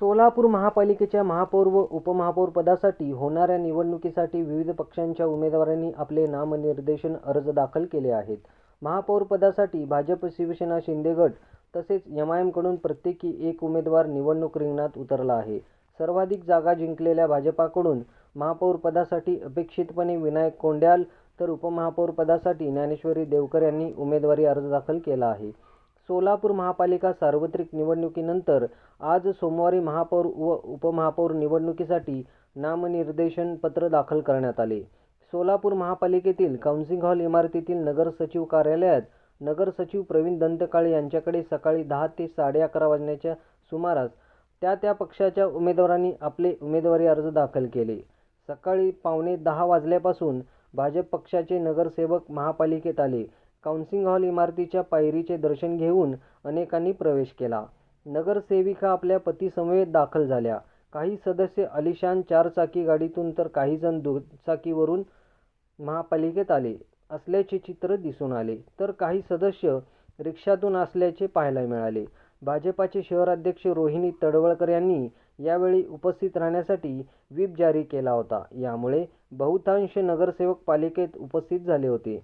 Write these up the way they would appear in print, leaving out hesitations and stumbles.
सोलापूर महापालिकेच्या महापौर व उपमहापौर पदासाठी होणाऱ्या निवडणुकीसाठी विविध पक्षांच्या उमेदवारांनी आपले नामनिर्देशन अर्ज दाखल केले आहेत. महापौर पदासाठी भाजप, शिवसेना, शिंदे गट तसेच एमआयएमकडून प्रत्येकी एक उमेदवार निवडणूक रिंगणात उतरला आहे. सर्वाधिक जागा जिंकलेल्या भाजपाकडून महापौर पदासाठी अपेक्षितपणे विनायक कोंड्याल तर उपमहापौर पदासाठी ज्ञानेश्वरी देवकर यांनी उमेदवारी अर्ज दाखल केला आहे. सोलापूर महापालिका सार्वत्रिक निवडणुकीनंतर आज सोमवारी महापौर व उपमहापौर निवडणुकीसाठी नामनिर्देशन पत्र दाखल करण्यात आले. सोलापूर महापालिकेतील काउन्सिल हॉल इमारतीतील नगर सचिव कार्यालयात नगर सचिव प्रवीण दंतकाळे यांच्याकडे सकाळी 10 ते 11:30 वाजण्याच्या सुमारास त्या पक्षाच्या उमेदवारांनी आपले उमेदवारी अर्ज दाखल केले. सकाळी 9:15 वाजल्यापासून भाजप पक्षाचे नगरसेवक महापालिकेत आले. काउन्सिल हॉल इमारतीच्या पायरीचे दर्शन घेऊन अनेकांनी प्रवेश केला. नगरसेविका आपल्या पतीसमवेत दाखल झाल्या. काही सदस्य आलिशान 4-चाकी गाडीतून तर काही जण दुचाकीवरून महापालिकेत आले असल्याचे चित्र दिसून आले, तर काही सदस्य रिक्षातून असल्याचे पाहायला मिळाले. भाजपाचे शहराध्यक्ष रोहिणी तडवळकर यांनी यावेळी उपस्थित राहण्यासाठी व्हीप जारी केला होता. यामुळे बहुतांश नगरसेवक पालिकेत उपस्थित झाले होते.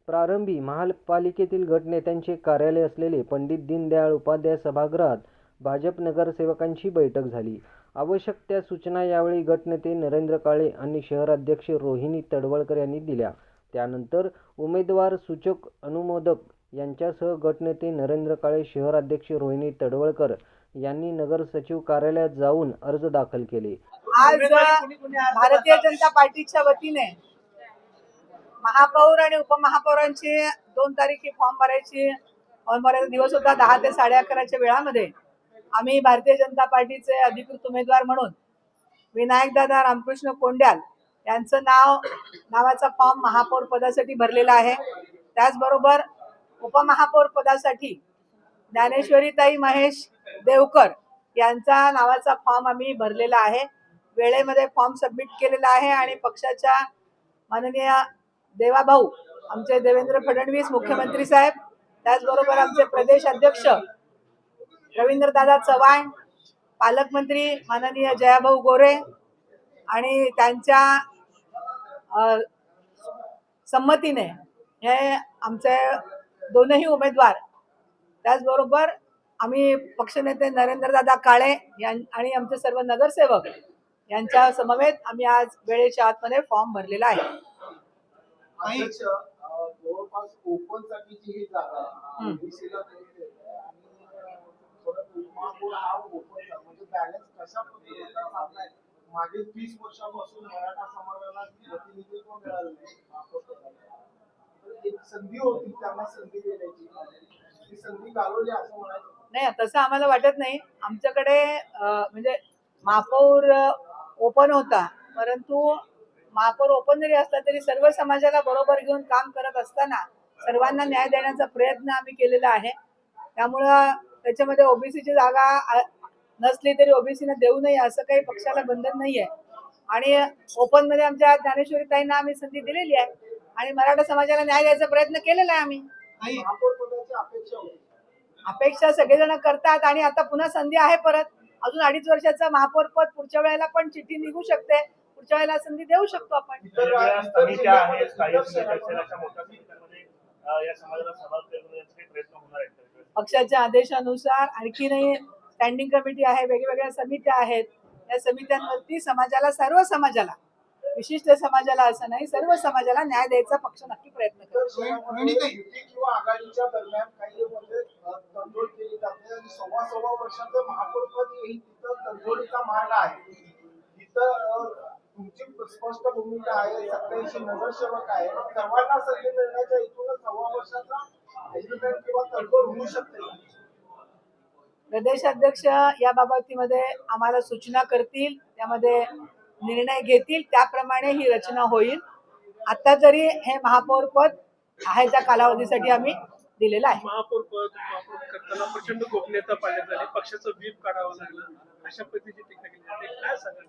प्रारंभी महापालिकेतील गटनेत्यांचे कार्यालय असलेले पंडित दीनदयाळ उपाध्याय सभागृहात भाजप नगरसेवकांची बैठक झाली. आवश्यक त्या सूचना यावेळी गटनेते नरेंद्र काळे आणि शहराध्यक्ष रोहिणी तडवळकर यांनी दिल्या. त्यानंतर उमेदवार सूचक अनुमोदक यांच्यासह गटनेते नरेंद्र काळे, शहराध्यक्ष रोहिणी तडवळकर यांनी नगर सचिव कार्यालयात जाऊन अर्ज दाखल केले. आज भारतीय जनता पार्टीच्या वतीने महापौर आणि उपमहापौरांची 2 तारीख फॉर्म भरायची दिवस होता. 10 ते 11:30च्या वेळामध्ये आम्ही भारतीय जनता पार्टीचे अधिकृत उमेदवार म्हणून विनायकदादा रामकृष्ण कोंड्याल यांचं नावाचा फॉर्म महापौर पदासाठी भरलेला आहे. त्याचबरोबर उपमहापौर पदासाठी ज्ञानेश्वरीताई महेश देवकर यांचा नावाचा फॉर्म आम्ही भरलेला आहे. वेळेमध्ये फॉर्म सबमिट केलेला आहे आणि पक्षाच्या माननीय देवाभाऊ आमचे देवेंद्र फडणवीस मुख्यमंत्री साहेब, त्याचबरोबर आमचे प्रदेश अध्यक्ष रवींद्रदादा चव्हाण, पालकमंत्री माननीय जयाभाऊ गोरे आणि त्यांच्या संमतीने हे आमचे दोनही उमेदवार, त्याचबरोबर आम्ही पक्षनेते नरेंद्रदादा काळे आणि आमचे सर्व नगरसेवक यांच्या समवेत आम्ही आज वेळेच्या आतमध्ये फॉर्म भरलेला आहे. जवळपास ओपन साठीची ही जागा ओबीसीला म्हणजे बॅलन्स कशा पद्धतीने साधलाय. मागील 30 वर्षापासून मराठा समाजाला प्रतिनिधित्व मिळालं नाही. एक संधी होती त्यांना संधी देण्याची, ती संधी घालवली असं म्हणायचं नाही. तसं आम्हाला वाटत नाही. आमच्याकडे म्हणजे महापौर ओपन होता, परंतु महापौर ओपन जरी असला तरी सर्व समाजाला बरोबर घेऊन काम करत असताना सर्वांना न्याय देण्याचा प्रयत्न आम्ही केलेला आहे. त्यामुळं त्याच्यामध्ये ओबीसीची जागा नसली तरी ओबीसीने देऊ नये असं काही पक्षाला बंधन नाहीये. आणि ओपन मध्ये आमच्या ज्ञानेश्वरीताईंना आम्ही संधी दिलेली आहे आणि मराठा समाजाला न्याय द्यायचा प्रयत्न केलेला आहे आम्ही. अपेक्षा सगळेजण करतात आणि आता पुन्हा संधी आहे. परत अजून 2.5 वर्षाचं महापौर पद पुढच्या वेळेला पण चिठ्ठी निघू शकते. पुढच्या वेळेला संधी देऊ शकतो आपण. पक्षाच्या आदेशानुसार आणखीनही स्टँडिंग कमिटी आहे, वेगवेगळ्या समित्या आहेत. या समित्यांवरती समाजाला, सर्व समाजाला, विशिष्ट समाजाला असं नाही, सर्व समाजाला न्याय द्यायचा पक्ष नक्की प्रयत्न करतो. किंवा आघाडीच्या दरम्यान काही तडजोड केली जाते आणि 1.25 वर्षाचं महापौर पद तिथं तडजोडीचा मार्ग आहे. तिथं तुमची स्पष्ट भूमिका आहे. 87 नगरसेवक आहे. सर्वांना संधी मिळण्याच्या इथूनच 1.25 वर्षाचा एग्रीमेंट किंवा तडजोड होऊ शकते. प्रदेशाध्यक्ष या बाबतीमध्ये आम्हाला सूचना करतील, त्यामध्ये निर्णय घेतील, त्याप्रमाणे ही रचना होईल. आता तरी हे महापौर पद आहे त्या कालावधीसाठी आम्ही दिलेलं आहे. महापौर पद करताना प्रचंड गोपनीयता पाळण्यात आली, पक्षाचं व्हीप काढावं लागलं, अशा पद्धतीची टीका केली जाते. काय सांगाल?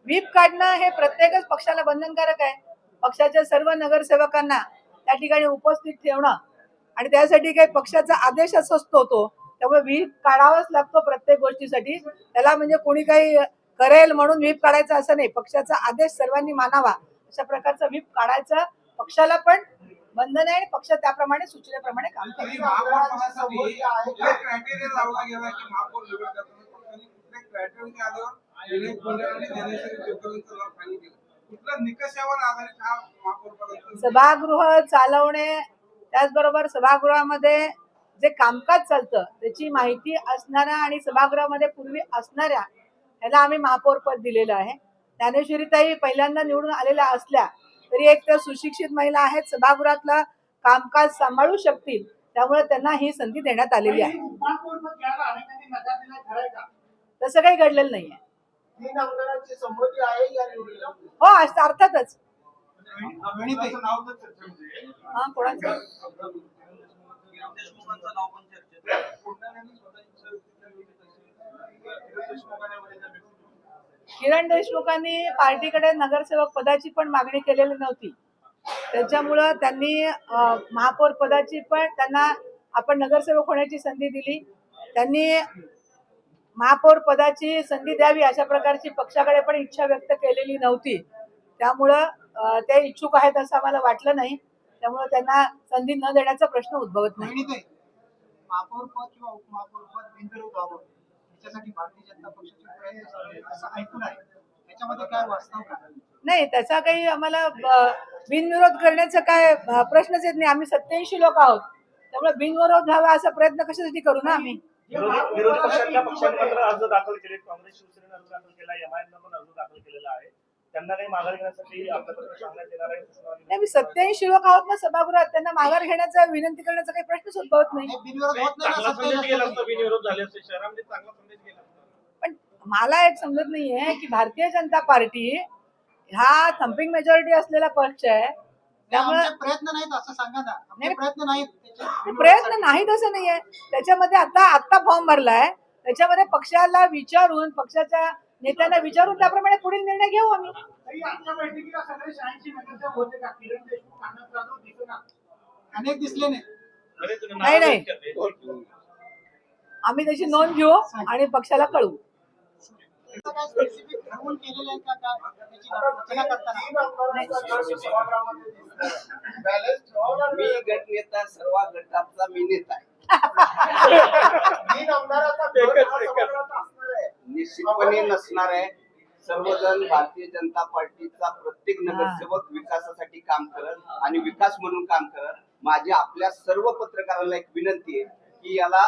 व्हीप काढणं हे प्रत्येकच पक्षाला बंधनकारक आहे. पक्षाच्या सर्व नगरसेवकांना त्या ठिकाणी उपस्थित ठेवणं आणि त्यासाठी काही पक्षाचा आदेश असतो तो त्यामुळे व्हीप काढावाच लागतो प्रत्येक गोष्टीसाठी. त्याला म्हणजे कोणी काही करेल म्हणून व्हीप काढायचा असं नाही. पक्षाचा आदेश सर्वांनी मानावा अशा प्रकारचा व्हीप काढायचं पक्षाला पण बंधन आहे आणि पक्ष त्याप्रमाणे सूचनेप्रमाणे काम तरी करेल. महापौरांसाठी आहे का? क्रायटेरिया लावला गेला की महापौर निवड करताना पक्षाने कुठल्या क्रायटेरिया आल्यावर विवेक बोंडे आणि ज्ञानेश्वरी देवकरांचं नाव खाली केलं. कुठल्या निकषावर आधारित हा महापौर पदाचा सभागृह चालवणे त्याचबरोबर सभागृहामध्ये जे कामकाज चालतं त्याची माहिती असणाऱ्या आणि सभागृहामध्ये पूर्वी असणाऱ्या याला आम्ही महापौर पद दिलेलं आहे. ज्ञानेश्वरीताई पहिल्यांदा निवडून आलेल्या असल्या तरी एक तर सुशिक्षित महिला आहेत, सभागृहातलं कामकाज सांभाळू शकतील, त्यामुळे त्यांना ही संधी देण्यात आलेली आहे. तसं काही घडलेलं नाहीये. 3 आमदारांची संमती आहे या निवडीला. हो अर्थातच. अभिनेत्याचं नाव तर चर्चेमध्ये आहे. हा कोणाचं किरण देशमुखांचं नाव पण चर्चेत आहे. कोणत्याने स्वतःची व्यक्तिगत किरण देशमुखांना मध्ये जर किरण देशमुखांनी पार्टीकडे नगरसेवक पदाची पण मागणी केलेली नव्हती. त्याच्यामुळं त्यांनी महापौर पदाची पण त्यांना आपण नगरसेवक होण्याची संधी दिली. त्यांनी महापौर पदाची संधी द्यावी अशा प्रकारची पक्षाकडे पण इच्छा व्यक्त केलेली नव्हती. त्यामुळं ते इच्छुक आहेत असं आम्हाला वाटलं नाही. त्यामुळे त्यांना संधी न देण्याचा प्रश्न उद्भवत नाही. महापौर पद किंवा उपमहापौर पद बिनविरोध व्हावं याच्यासाठी भारतीय जनता पक्षाचे प्रयत्न चालू आहेत असं ऐकून आहे. त्याच्यामध्ये काय वास्तव काय? नाही त्याचा काही आम्हाला बिनविरोध करण्याचा काय प्रश्नच येत नाही. आम्ही 87 लोक आहोत, त्यामुळे बिनविरोध व्हावा असा प्रयत्न कशासाठी करू ना आम्ही. विरोधी पक्षातल्या पक्षांनी मात्र अर्ज दाखल केले. काँग्रेस शिवसेनेने अर्ज दाखल केला, एमआयएमनं पण अर्ज दाखल केलेला आहे. त्यांना काही माघार घेण्यासाठी आपल्याकडे सांगण्यात येणार आहे. नाही मी 87 लोक आहोत ना सभागृहात, त्यांना माघार घेण्याचा विनंती करण्याचा काही प्रश्नच उद्भवत नाही. बिनविरोध होत नाही चांगला ना संदेश गेला 87? असता, बिनविरोध झाले असते, शहरामध्ये चांगला संदेश गेला असता. पण मला एक समजत नाहीये की भारतीय जनता पार्टी हा थम्पिंग मेजॉरिटी असलेला पक्ष आहे, त्यामुळे आमचे प्रयत्न नाहीत असं सांगा ना. आमचे प्रयत्न नाहीत प्रयत्न नाहीत असं नाहीये. त्याच्यामध्ये आता फॉर्म भरलाय, त्याच्यामध्ये पक्षाला विचारून पक्षाच्या नेत्यांना विचारून त्याप्रमाणे पुढील निर्णय घेऊ आम्ही. आजच्या बैठकीला सगळे 86 नगरसेवक होते का? किरण देशमुख अण्णा जाधव दिसेना. अनेक दिसले नाही. बरेच जण नाही, नाही. नाराज आहेत. आम्ही त्याची नोंद घेऊ आणि पक्षाला कळवू. त्याचं काय स्पेसिफिक ठरवून केलेलं आहे का काय त्याची रचना करताना? मी गटनेता सर्व गटाचा मी नेता आहे. निश्चितपणे नसणार आहे. सर्वजण भारतीय जनता पार्टीचा प्रत्येक नगरसेवक विकासासाठी काम करत आणि विकास म्हणून काम करत. माझी आपल्या सर्व पत्रकारांना एक विनंती आहे की याला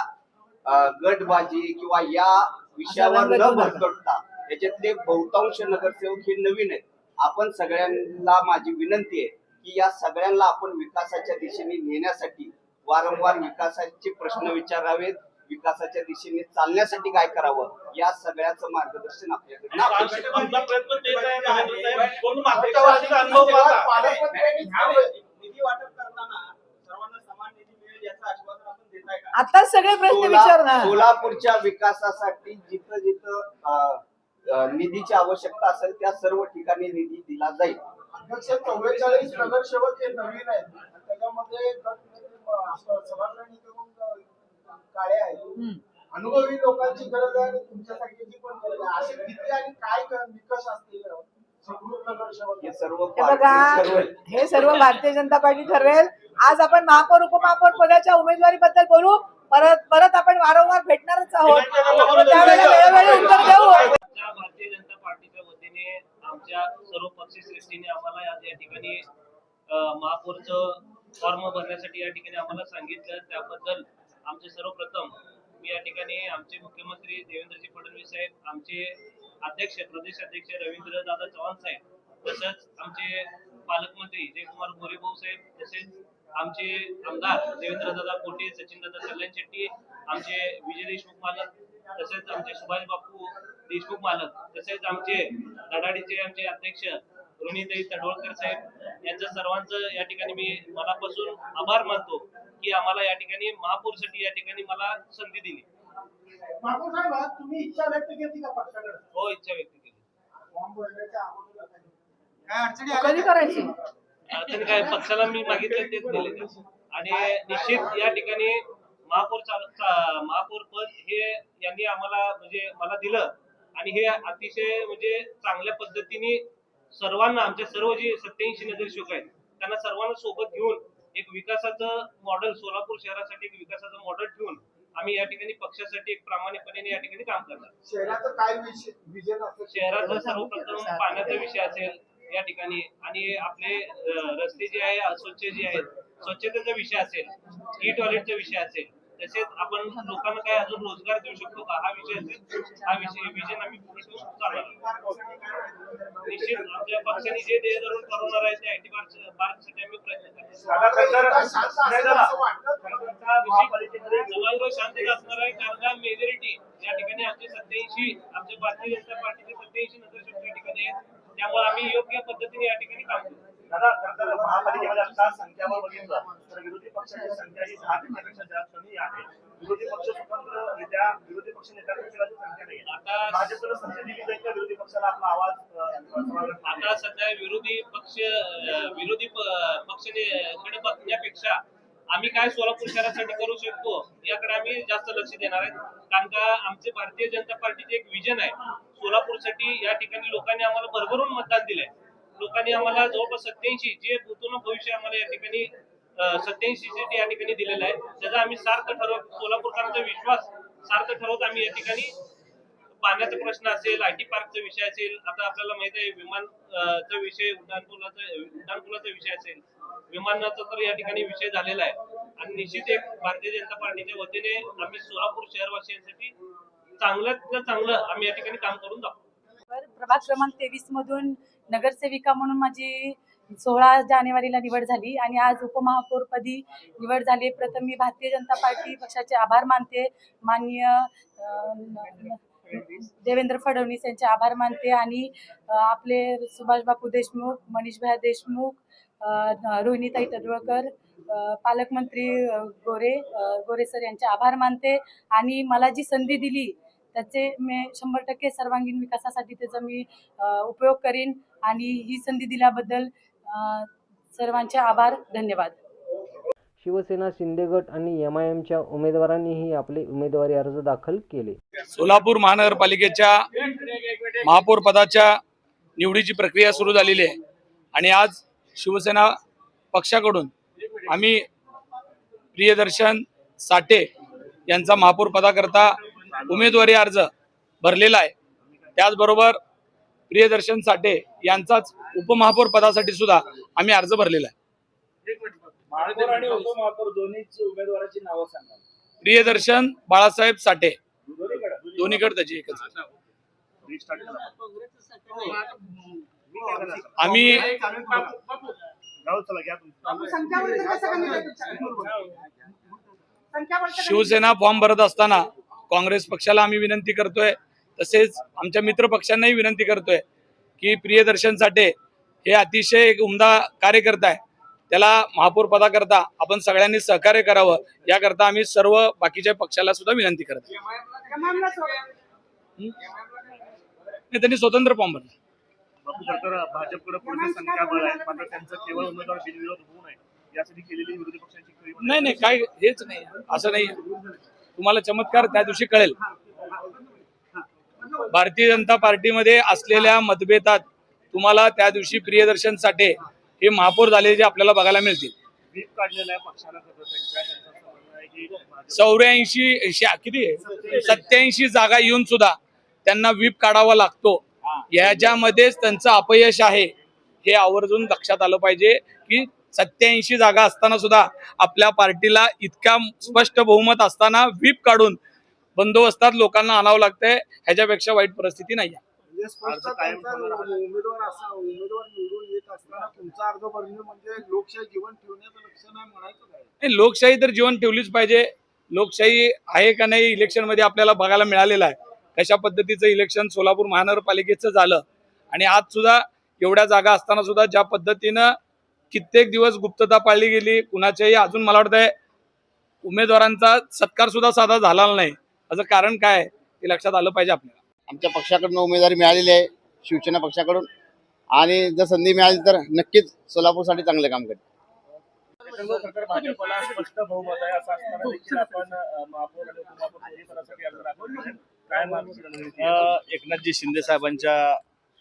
गटबाजी किंवा या विषयावर न भरकटता याच्यातले बहुतांश नगरसेवक हे नवीन आहेत. आपण सगळ्यांना माझी विनंती आहे की या सगळ्यांना आपण विकासाच्या दिशेने नेण्यासाठी वारंवार विकासाचे प्रश्न विचारावेत. विकासाच्या दिशेने चालण्यासाठी काय करावं या सगळ्याचं मार्गदर्शन आपल्याकडे अपेक्षित आहे. आपला प्रयत्न तेच आहे नरेंद्र साहेब. पण मागच्या वर्षीचा अनुभव पाहता. निधी वाटप करताना सर्वांना समान निधी मिळेल याचं आश्वासन आपण देत आहे का? आता सगळे प्रश्न विचारणार. सोलापूरच्या विकासासाठी जिथं जिथं निधीची आवश्यकता असेल त्या सर्व ठिकाणी निधी दिला जाईल. अध्यक्ष 44 नगरसेवक हे नवीन आहेत. त्याच्यामध्ये सभागृहाने करून काळे आहेत. अनुभवी लोकांची गरज आहे आणि तुमच्यासाठीची पण गरज आहे. असे किती आणि काय निकष असतील सगळं नगरसेवक हे सर्व हे बघा, हे सर्व भारतीय जनता पार्टी ठरवेल. आज आपण महापौर उपमहापौर पदाच्या उमेदवारीबद्दल बोलू. परत आपण वारंवार भेटणारच आहोत, त्यावेळेला वेळोवेळी उत्तर देऊ. भारतीय जनता पार्टीच्या वतीने आमच्या सर्व पक्षश्रेष्ठींनी आम्हाला या ठिकाणी महापौरचं फॉर्म भरण्यासाठी या ठिकाणी आम्हाला सांगितलं. त्याबद्दल आमचे सर्वप्रथम मी या ठिकाणी आमचे मुख्यमंत्री देवेंद्रजी फडणवीस साहेब, आमचे अध्यक्ष प्रदेश अध्यक्ष रवींद्र दादा चव्हाण साहेब, तसंच आमचे पालकमंत्री जयकुमार गोरे भाऊ साहेब, तसेच आमचे आमदार देवेंद्र दादा कोटे, सचिन दादा कल्याण शेट्टी, आमचे विजय देशमुख मालक, तसेच आमचे सुभाष बापू देशमुख मालक, तसेच आमचे धडाडीचे आमचे अध्यक्ष रोहिणीताई तडवळकर साहेब, यांचं सर्वांचं या ठिकाणी मी मनापासून आभार मानतो की आम्हाला या ठिकाणी महापौरसाठी या ठिकाणी मला संधी दिली. महापौर साहेब तुम्ही इच्छा व्यक्त केली का पक्षाकडे? हो, इच्छा व्यक्त केली. फॉर्म भरण्याच्या अगोदर काय अडचणी कधी करायची? त्यांनी काय पक्षाला मी मागितलं तेच दिले आणि निश्चित या ठिकाणी महापौर पद हे यांनी आम्हाला म्हणजे मला दिलं आणि हे अतिशय म्हणजे चांगल्या पद्धतीने सर्वांना आमच्या सर्व जे 87 नगरसेवक आहेत त्यांना सर्वांना सोबत घेऊन एक विकासाचं मॉडेल सोलापूर शहरासाठी एक विकासाचं मॉडेल ठेवून आम्ही या ठिकाणी पक्षासाठी एक प्रामाणिकपणे या ठिकाणी काम करणार. शहराचं काय विजन असेल? शहराचा सर्वप्रथम पाण्याचा विषय असेल या ठिकाणी आणि आपले रस्ते जे आहे अस्वच्छ जे आहेत स्वच्छतेचा विषय असेल, ई टॉयलेटचा विषय असेल, तसेच आपण लोकांना काय अजून रोजगार देऊ शकतो का हा विषय असेल. हा विषय विजन आम्ही पुढे ठेवून चालणार. निश्चित आमच्या पक्षाने जे ध्येय धरून ठरवणार आहे ते आयटी पार्कसाठी आम्ही प्रयत्न करतो. शांतता असणार आहे कारण का मेजॉरिटी या ठिकाणी आमचे 87 आमच्या भारतीय जनता पार्टीचे 87 नगरसेवक या ठिकाणी आहेत. त्यामुळे आम्ही योग्य पद्धतीने या ठिकाणी काम करू. दादा खरं महापालिकेमध्ये आता संख्यावर बघितलं तर विरोधी पक्षाची संख्या ही 10 पेक्षा जास्त कमी आहे. विरोधी पक्ष स्वतंत्ररित्या विरोधी पक्ष नेत्यांची संख्या नाही. आता भाजपला संधी दिली जाईल का विरोधी पक्षाला आपला आवाज? आता सध्या विरोधी पक्षाकडे बघण्यापेक्षा आम्ही काय सोलापूर शहरासाठी करू शकतो याकडे आम्ही जास्त लक्ष देणार आहे. कारण का आमचे भारतीय जनता पार्टीचे एक विजन आहे सोलापूरसाठी. या ठिकाणी लोकांनी आम्हाला भरभरून मतदान दिलंय. लोकांनी आम्हाला जवळपास 87 जे भूतपूर्व भविष्य आम्हाला या ठिकाणी 87 सीट या ठिकाणी दिलेला आहे. त्याचा आम्ही सार्थ ठरवत सोलापूरकरांचा विश्वास सार्थ ठरवत आम्ही या ठिकाणी पाण्याचा प्रश्न असेल, आयटी पार्कचा विषय असेल, आता आपल्याला माहित आहे विमानचा विषय, उड्डाणपुलाचा विषय असेल, विमानाचा तर या ठिकाणी विषय झालेला आहे. आणि निश्चित एक भारतीय जनता पार्टीच्या वतीने आम्ही सोलापूर शहरवासियांसाठी चांगल्यात चांगलं आम्ही या ठिकाणी काम करून दाखवू. प्रभाग क्रमांक 23 मधून नगरसेविका म्हणून माझी 16 जानेवारीला निवड झाली आणि आज उपमहापौरपदी निवड झाली. प्रथम मी भारतीय जनता पार्टी पक्षाचे आभार मानते. माननीय देवेंद्र फडणवीस यांचे आभार मानते आणि आपले सुभाष बापू देशमुख, मनीषभाई देशमुख, रोहिणीताई तडवळकर, पालकमंत्री गोरे सर यांचे आभार मानते. आणि मला जी संधी दिली त्याचे मी 100% सर्वांगीण विकासासाठी त्याचा मी उपयोग करीन आणि ही संधी दिल्याबद्दल सर्वांचे आभार, धन्यवाद. शिवसेना, शिंदे गट आणि MIMच्या उमेदवारांनीही आपले उमेदवारी अर्ज दाखल केले. सोलापूर महानगरपालिकेच्या महापौर पदाच्या निवडीची प्रक्रिया सुरू झालेली आहे आणि आज शिवसेना पक्षाकडून आम्ही प्रियदर्शन साठे यांचा महापौर पदाकरता उमेदवारी अर्ज भरलेला आहे. त्याचबरोबर प्रियदर्शन साठे यांचाच उपमहापौर पदासाठी सुद्धा आम्ही अर्ज भरलेला आहे. महापौर आणि उपमहापौर दोन्हीची उमेदवाराची नावं सांगा. प्रियदर्शन बाळासाहेब साठे, दोन्हीकडे त्याची एकच. आम्ही शिवसेना फॉर्म भरत असताना काँग्रेस पक्षाला आम्ही विनंती करतोय, तसेच आमच्या मित्र पक्षांनाही विनंती करतोय की प्रियदर्शन साठे हे अतिशय एक उमदा कार्यकर्ता आहे. त्याला महापौर पदाकरता आपण सगळ्यांनी सहकार्य करावं याकरता आम्ही सर्व बाकीच्या पक्षाला सुद्धा विनंती करतो. त्यांनी स्वतंत्र फॉर्म भरला. भाजपकडे पुढे संख्याबळ आहे, मात्र त्यांचं केवळ उमेदवार बिनविरोध होऊ नये यासाठी केलेली विरोधी पक्षांची नाही काय हेच नाही, असं नाही. तुम्हाला चमत्कार त्या दिवशी कळेल. भारतीय जनता पार्टीमध्ये असलेल्या मतभेदात तुम्हाला त्या दिवशी प्रियदर्शन साठे हे महापौर झाले जे आपल्याला बघायला मिळतील. 87 जागा येऊन सुद्धा त्यांना व्हीप काढावा लागतो. याच्यामध्येच त्यांचं अपयश आहे हे आवर्जून लक्षात आलं पाहिजे की 87 जागा असताना सुद्धा आपल्या पार्टीला इतका स्पष्ट बहुमत असताना व्हीप काढून बंदोबस्तात लोकांना आणावं लागतंय. ह्याच्यापेक्षा वाईट परिस्थिती नाही आहे. उमेदवार निवडून येत असताना तुमचा अर्ज भरणे म्हणजे लोकशाही जीवन ठेवण्याचं लक्षण आहे म्हणायचं काय? नाही, लोकशाही तर जीवन ठेवलीच पाहिजे. लोकशाही आहे का नाही इलेक्शन मध्ये आपल्याला बघायला मिळालेलं आहे. कशा पद्धतीचं इलेक्शन सोलापूर महानगरपालिकेचं झालं आणि आज सुद्धा एवढ्या जागा असताना सुद्धा ज्या पद्धतीनं कित्येक दिवस गुप्तता पाळली गेली, कुणाच्याही अजून मला वाटतंय उमेदवारांचा सत्कार सुद्धा साधा झाला नाही. याचं कारण काय ते लक्षात आलं पाहिजे आपल्याला. आमच्या पक्षाकडून उमेदवारी मिळालेली आहे, शिवसेना पक्षाकडून, आणि जर संधी मिळाली तर नक्कीच सोलापूरसाठी चांगले काम करेल. बजरंग खरतर भाजपला स्पष्ट बहुमत आहे असं असताना देखील आपण महापौर आणि उपमहापौर दोन्ही पदासाठी अर्ज दाखल काय मागणी रणनीती आहे? एकनाथजी शिंदे साहेबांच्या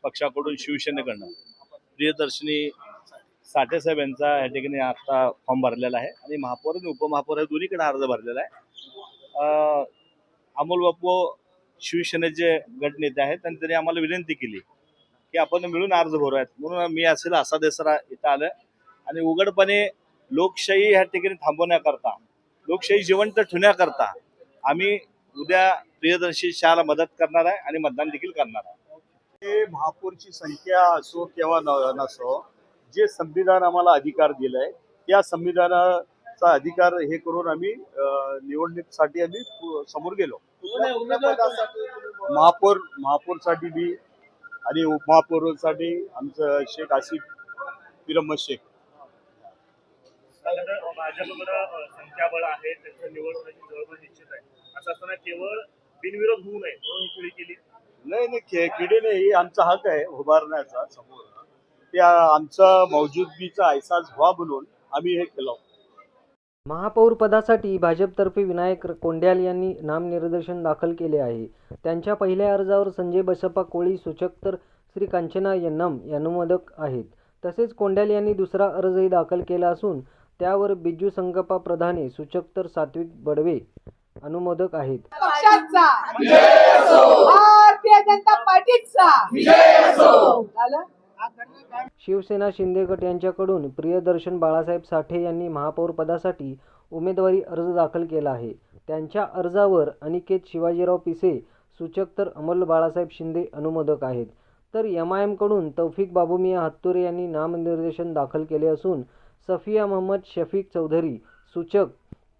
पक्षाकडून शिवसेनेकडनं प्रियदर्शनी साठे साहेब यांचा या ठिकाणी आता फॉर्म भरलेला आहे आणि महापौर आणि उपमहापौर हे दोन्हीकडे अर्ज भरलेला आहे. अमोल बापू शिवसेनेचे गटनेते आहेत आणि त्यांनी आम्हाला विनंती केली की आपण मिळून अर्ज भरूयात, म्हणून मी असेल असा देसरा इथं आलं आणि उघडपणे लोकशाही ह्या ठिकाणी थांबवण्याकरता, लोकशाही जिवंत ठेवण्याकरता आम्ही उद्या प्रियदर्शी शाहला मदत करणार आहे आणि मतदान देखील करणार आहे. महापौरची संख्या असो किंवा नसो, जे संविधान आम्हाला अधिकार दिलाय त्या संविधानाचा अधिकार हे करून आम्ही निवडणुकीसाठी आम्ही समोर गेलो. महापौरसाठी बी आणि उपमहापौरसाठी आमचं शेख आसिफ पिरमत शेख. भाजपकडे संख्याबळ आहे, त्यांचं निवड होण्याची जवळपास निश्चित आहे. असं असताना केवळ बिनविरोध होऊ नये म्हणून ही खेळी केली. नाही, किडे नाही, आमचा हक आहे उभारण्याचा समोर. त्या आमचा मौजूदगीचा अहसास व्हा म्हणून आम्ही हे केलं. महापौर पदासाठी भाजपतर्फे विनायक कोंड्याल यांनी नामनिर्देशन दाखल केले आहे. त्यांच्या पहिल्या अर्जावर संजय बसप्पा कोळी सूचक तर श्री कांचना यन्नम अनुमोदक आहेत. तसेच कोंड्याल यांनी दुसरा अर्जही दाखल केला असून त्यावर बिज्जू संगप्पा प्रधाने सूचक तर सात्विक बडवे अनुमोदक आहेत. पक्षाचा भारतीय जनता पार्टीचा झालं. शिवसेना शिंदे गट यांच्याकडून प्रियदर्शन बाळासाहेब साठे यांनी महापौर पदासाठी उमेदवारी अर्ज दाखल केला आहे. त्यांच्या अर्जावर अनिकेत शिवाजीराव पिसे सूचक तर अमोल बाळासाहेब शिंदे अनुमोदक आहेत. तर MIM कडून तौफिक बाबूमिया हत्तुरे यांनी नामनिर्देशन दाखल केले असून सफिया मोहम्मद शफीक चौधरी सूचक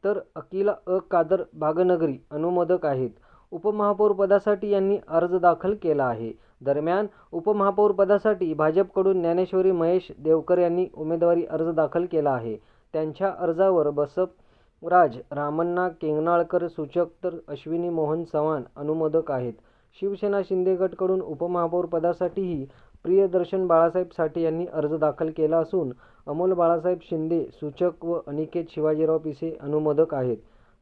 तर अकिला कादर बागनगरी अनुमोदक आहेत. उपमहापौर पदासाठी यांनी अर्ज दाखल केला आहे. दरम्यान उपमहापौर पदासाठी भाजपकडून ज्ञानेश्वरी महेश देवकर यांनी उमेदवारी अर्ज दाखल केला आहे. त्यांच्या अर्जावर बसवराज रामण्णा केंगनाळकर सूचक तर अश्विनी मोहन चव्हाण अनुमोदक आहेत. शिवसेना शिंदे गटकडून उपमहापौर पदासाठीही प्रियदर्शन बाळासाहेब साठे यांनी अर्ज दाखल केला असून अमोल बाळासाहेब शिंदे सूचक व अनिकेत शिवाजीराव पिसे अनुमोदक आहेत.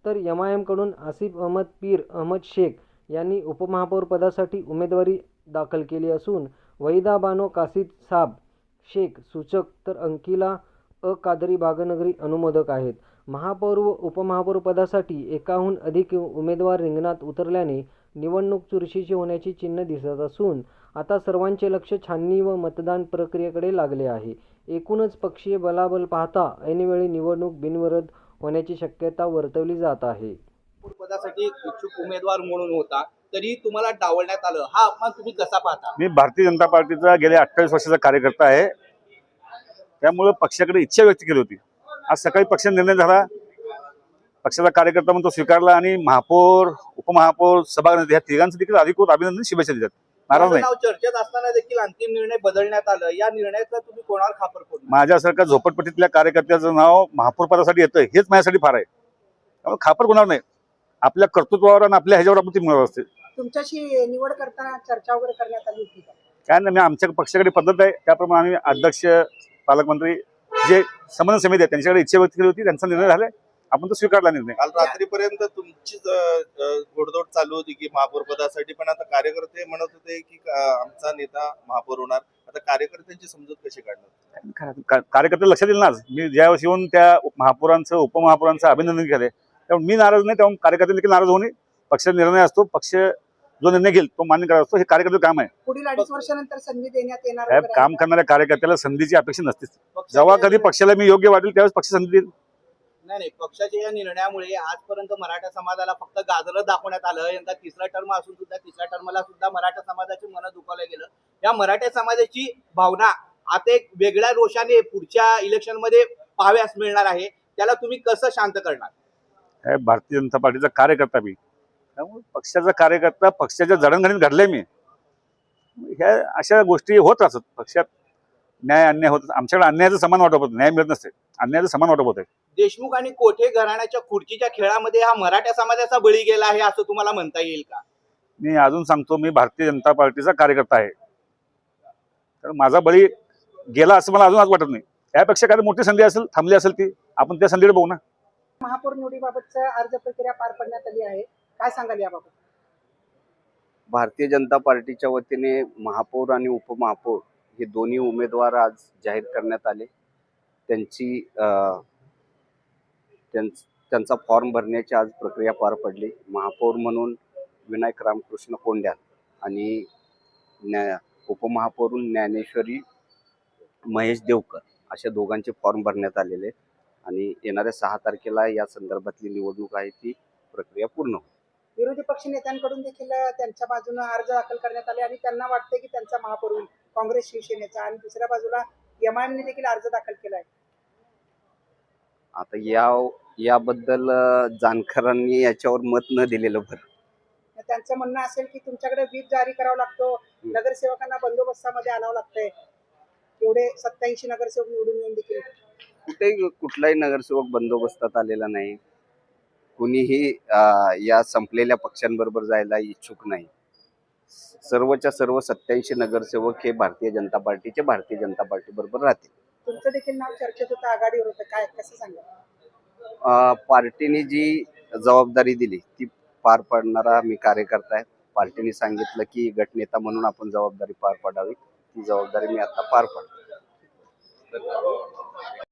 तर MIM कडून आसिफ अहमद पीर अहमद शेख यांनी उपमहापौर पदासाठी उमेदवारी दाखल केली असून वहिदा बानो कासिद साब शेख सूचक तर अंकिला कादरी बागनगरी अनुमोदक आहेत. महापौर व उपमहापौर पदासाठी एकाहून अधिक उमेदवार रिंगणात उतरल्याने निवडणूक चुरशीची होण्याची चिन्ह दिसत असून आता सर्वांचे लक्ष छाननी व मतदान प्रक्रियेकडे लागले आहे. एकूणच पक्षीय बलाबल पाहता ऐनवेळी निवडणूक बिनविरोध होण्याची शक्यता वर्तवली जात आहे. पदासाठी इच्छुक उमेदवार म्हणून होता तरी तुम्हाला डावलण्यात आलं, हा अपमान तुम्ही कसा पाहता? मी भारतीय जनता पार्टीचा गेल्या 28 वर्षाचा कार्यकर्ता आहे. त्यामुळे पक्षाकडे इच्छा व्यक्त केली होती. आज सकाळी पक्ष निर्णय झाला, पक्षाचा कार्यकर्ता म्हणून तो स्वीकारला आणि महापौर उपमहापौर सभागृह या तिघांचं देखील अधिकृत अभिनंदन शुभेच्छा देतात. नाराज नाही. चर्चेत असताना देखील अंतिम निर्णय बदलण्यात आलं, या निर्णयाचा तुम्ही कोणावर खापर फोडला? माझ्यासारख्या झोपडपट्टीतल्या कार्यकर्त्याचं नाव महापौर पदासाठी येतं हेच माझ्यासाठी फार आहे. त्यामुळे खापर कोणावर नाही. आपल्या कर्तृत्वावर आणि आपल्या ह्याच्यावर आपण ती मिळत असते. तुमच्याशी निवड करताना चर्चा वगैरे करण्यात आली होती? काय नाही, मी आमच्या पक्षाकडे पद्धत आहे त्याप्रमाणे आम्ही अध्यक्ष पालकमंत्री जे समन्वय समिती आहे त्यांच्याकडे इच्छा व्यक्त केली होती, त्यांचा निर्णय झालाय, आपण तो स्वीकारला निर्णय. काल रात्रीपर्यंत तुमचीच घोडदौड चालू होती की महापौर पदासाठी, पण आता कार्यकर्ते म्हणत होते की आमचा नेता महापौर होणार. आता कार्यकर्त्यांची समजूत कशी काढणार? कार्यकर्ते लक्षात येईल ना. मी ज्यावेळेस येऊन त्या महापौरांचं उपमहापौरांचं अभिनंदन केलंय त्यामुळे मी नाराज नाही. त्यामुळे कार्यकर्ते देखील नाराज होणे पक्षाचा निर्णय असतो. पक्ष जो निर्णय घेईल तो मान्य करायचा असतो. हे कार्यकर्ते काम आहे. पुढील 2.5 वर्षानंतर संधी देण्यात येणार? काम करणाऱ्या कार्यकर्त्याला संधीची अपेक्षा नसतेच. जेव्हा कधी पक्षाला मी योग्य वाटेल त्यावेळेस पक्ष संधी देईल. नाही, पक्षाच्या या निर्णयामुळे आजपर्यंत मराठा समाजाला फक्त गाजरं दाखवण्यात आलं. यंदा तिसरा टर्म असून सुद्धा तिसऱ्या टर्मला सुद्धा मराठा समाजाची मनं दुखावलं गेलं. या मराठा समाजाची भावना आता एक वेगळ्या रोषाने पुढच्या इलेक्शन मध्ये पाहाव्यास मिळणार आहे. त्याला तुम्ही कसं शांत करणार? भारतीय जनता पार्टीचा कार्यकर्ता मी, त्यामुळे पक्षाचा कार्यकर्ता पक्षाच्या जडणघडणीत घडले मी. ह्या अशा गोष्टी होत असत. पक्षात न्याय अन्याय होत. आमच्याकडे अन्यायाचं समान वाटप होतं, न्याय मिळत नसते, अन्यायाचं समान वाटप होत आहे. देशमुख आणि कोठे घराण्याच्या खुर्चीच्या खेळामध्ये हा मराठा समाजाचा बळी गेला आहे असं तुम्हाला म्हणता येईल का? मी अजून सांगतो, मी भारतीय जनता पार्टीचा कार्यकर्ता आहे. तर माझा बळी गेला असं मला अजून आज वाटत नाही. यापेक्षा काय मोठी संधी असेल थांबली असेल ती आपण त्या संधीकडे बघू ना. महापौर निवडीबाबतचा अर्ज प्रक्रिया पार पडण्यात आली आहे, काय सांगाल याबाबत? भारतीय जनता पार्टीच्या वतीने महापौर आणि उपमहापौर हे दोन्ही उमेदवार आज जाहीर करण्यात आले. त्यांचा फॉर्म भरण्याची आज प्रक्रिया पार पडली. महापौर म्हणून विनायक रामकृष्ण कोंड्याल आणि उपमहापौर ज्ञानेश्वरी महेश देवकर अशा दोघांचे फॉर्म भरण्यात आलेले आणि येणाऱ्या 6 तारखेला या संदर्भातली निवडणूक आहे ती प्रक्रिया पूर्ण होईल. विरोधी पक्ष नेत्यांकडून देखील त्यांच्या बाजूने अर्ज दाखल करण्यात आले आणि त्यांना वाटते की त्यांचा महापौर होईल काँग्रेस शिवसेनेचा, आणि दुसऱ्या बाजूला एमआयएमने देखील अर्ज दाखल केला आहे. आता याबद्दल जाणकारांनी याच्यावर मत न दिलेलं बरं. त्यांचं म्हणणं असेल की तुमच्याकडे व्हीप जारी करावा लागतो, नगरसेवकांना बंदोबस्तामध्ये आणावं लागतंय, एवढे 87 नगरसेवक निवडून येऊन देखील कुठलाही नगरसेवक बंदोबस्तात आलेला नाही. कुणीही या संपलेल्या पक्षांबरोबर जायला इच्छुक नाही. सर्वच्या सर्व 87 नगरसेवक हे भारतीय जनता पार्टी बरोबर राहतील. तुमचं देखील नाव चर्चेत होतं, आघाडीवर होतं, काय कसं सांगा? पार्टीने जी जबाबदारी दिली ती पार पाडणारा मी कार्यकर्ता आहे. पार्टीने सांगितलं की गटनेता म्हणून आपण जबाबदारी पार पाडावी, ती जबाबदारी मी आता पार पाडतो.